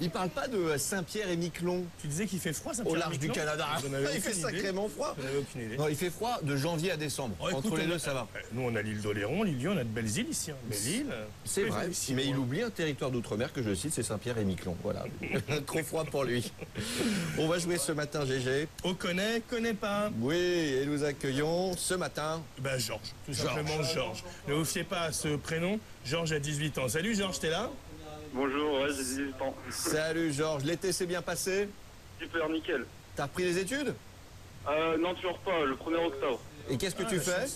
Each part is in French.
Il parle pas de Saint-Pierre et Miquelon. Tu disais qu'il fait froid, Au large du Canada. Il fait sacrément froid. Je n'avais aucune idée. Non, il fait froid de janvier à décembre. Oh, écoute, entre les deux, ça va. Nous, on a l'île d'Oléron, l'île Lyon, on a de belles îles ici. Hein. Mais l'île. C'est vrai, mais il oublie un territoire d'outre-mer que je cite, c'est Saint-Pierre et Miquelon. Voilà. Trop froid pour lui. On va jouer ce matin, GG. On connaît pas. Oui, et nous accueillons ce matin. Ben, Georges. Tout simplement Georges. Ne vous fiez pas à ce prénom. Georges a 18 ans. Salut Georges, t'es là? Bonjour, ouais, j'ai 18 ans. Salut Georges, l'été s'est bien passé? Super, nickel. T'as repris les études? Non, toujours pas, le 1er octobre. Et qu'est-ce que tu fais?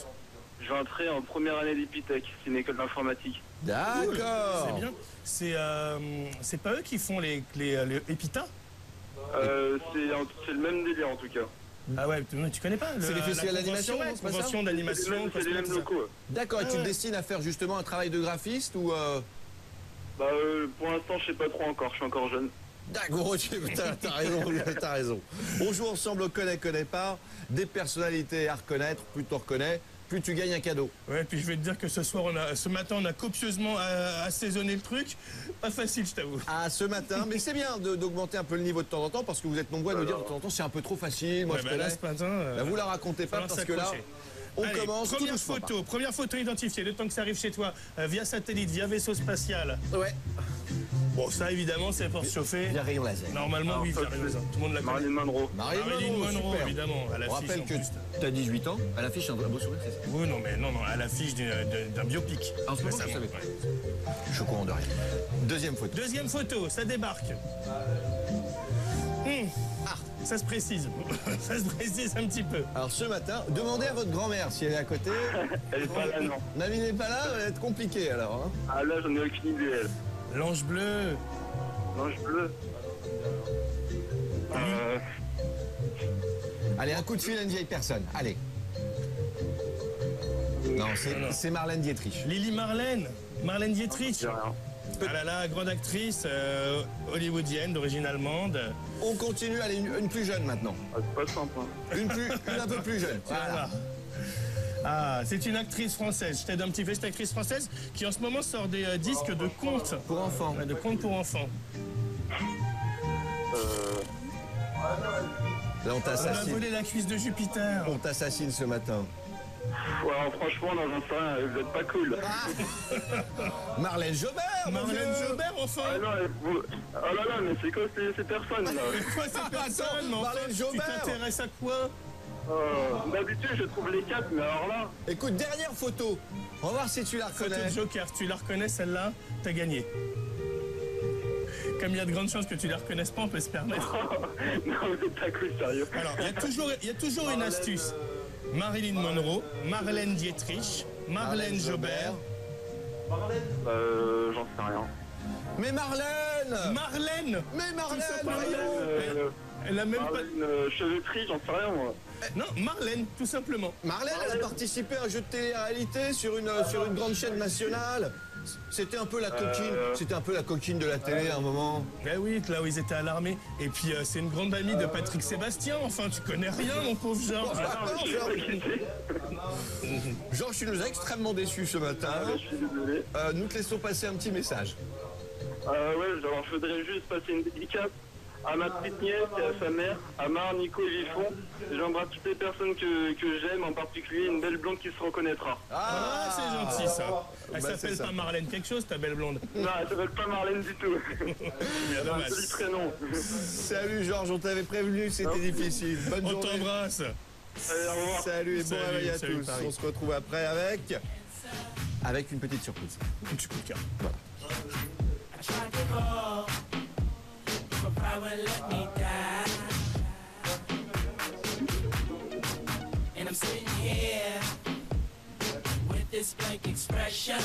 Je vais entrer en première année d'Epitech, c'est une école d'informatique. D'accord. C'est bien. C'est pas eux qui font les Epita? C'est le même délire en tout cas. Ah ouais, tu connais pas? C'est les festivals d'animation, ouais, c'est pas ça? convention d'animation. C'est les mêmes locaux. D'accord, et tu te destines à faire justement un travail de graphiste ou Pour l'instant, je sais pas trop encore, je suis encore jeune. D'accord, t'as raison, t'as raison. On joue ensemble au connais pas, des personnalités à reconnaître, plus tu reconnais, plus tu gagnes un cadeau. Ouais, puis je vais te dire que ce matin, on a copieusement assaisonné le truc. Pas facile, je t'avoue. Ah, ce matin, mais c'est bien d'augmenter un peu le niveau de temps en temps, parce que vous êtes nombreux à nous dire de temps en temps, c'est un peu trop facile, moi je connais. Là, ce matin, vous la racontez pas, parce que là, on commence. Première photo identifiée, le temps que ça arrive chez toi, via satellite, via vaisseau spatial. Ouais. Bon, ça évidemment, c'est pour se chauffer. Via rayon laser. Normalement, oui, via rayon laser. Tout le monde l'a connaît. Marilyn Monroe. Marilyn Monroe, super. évidemment. À On rappelle que tu as 18 ans, à l'affiche, un beau sourire, c'est ça? Oui, non, à l'affiche d'un biopic. En ce moment, je savais pas. Je suis au courant de rien. Deuxième photo, ça débarque. Ça se précise. Ça se précise un petit peu. Alors ce matin, demandez à votre grand-mère si elle est à côté. Elle est pas là, non. Mamie n'est pas là, ça va être compliqué alors. Hein. Ah là, j'en ai aucune idée, elle. L'ange bleu. L'ange bleu. Allez, un coup de fil à une vieille personne. Allez. Non, c'est Marlène Dietrich. Lily Marlène. Marlène Dietrich. Rien. Ah là là, grande actrice hollywoodienne d'origine allemande. On continue, allez, une plus jeune maintenant. Ah, c'est pas simple. Hein. Une un peu plus jeune. Voilà. Ah, c'est une actrice française. Je t'aide un petit peu, cette actrice française qui en ce moment sort des disques de contes. Pour enfants. De contes pour enfants. Là, on a t'assassine. volé la cuisse de Jupiter. On t'assassine ce matin. Ouais, alors, franchement, non, j'en sais rien, vous êtes pas cool. Marlène Jobert. Marlène Jobert, enfin. Ah non, oh là là, mais c'est quoi ces personnes là? Quoi ces personnes? Marlène Jobert. Tu t'intéresses à quoi? D'habitude, je trouve les quatre, mais alors là... Écoute, dernière photo. On va voir si tu la reconnais. Photo de Joker, tu la reconnais celle-là, t'as gagné. Comme il y a de grandes chances que tu la reconnaisses pas, on peut se permettre. Non, vous êtes pas cool, sérieux. Alors, il y a toujours une astuce. Marilyn Monroe, Marlène Dietrich, Marlène Jobert. J'en sais rien. Mais Marlène. Marlène. Mais Marlène. Elle a même Marlène Chevêtrie, j'en sais rien, moi. Non, Marlène, tout simplement. Marlène, elle a participé à un jeu de télé-réalité sur une grande chaîne nationale. C'était un peu la coquine de la télé à un moment. Ben oui, là où ils étaient à l'armée. Et puis c'est une grande amie de Patrick Sébastien. Enfin, tu connais rien, mon pauvre Georges. Georges, tu nous as extrêmement déçus ce matin. Je suis désolé. Nous te laissons passer un petit message. Ouais, alors je voudrais juste passer une dédicace à ma petite nièce et à sa mère, à Mar, Nico et Vifon. J'embrasse toutes les personnes que j'aime, en particulier une belle blonde qui se reconnaîtra. Ah, c'est gentil ça. Elle s'appelle ça. pas Marlène quelque chose, ta belle blonde? Non, elle s'appelle pas Marlène du tout. C'est un joli prénom. Salut Georges, on t'avait prévenu, c'était difficile. Bonne On journée. t'embrasse. Allez, au revoir. Salut et bon réveil à salut, tous. Paris. On se retrouve après avec une petite surprise. Un petit coup de cœur. Voilà. I tried to call, but power let me die. And I'm sitting here with this blank expression.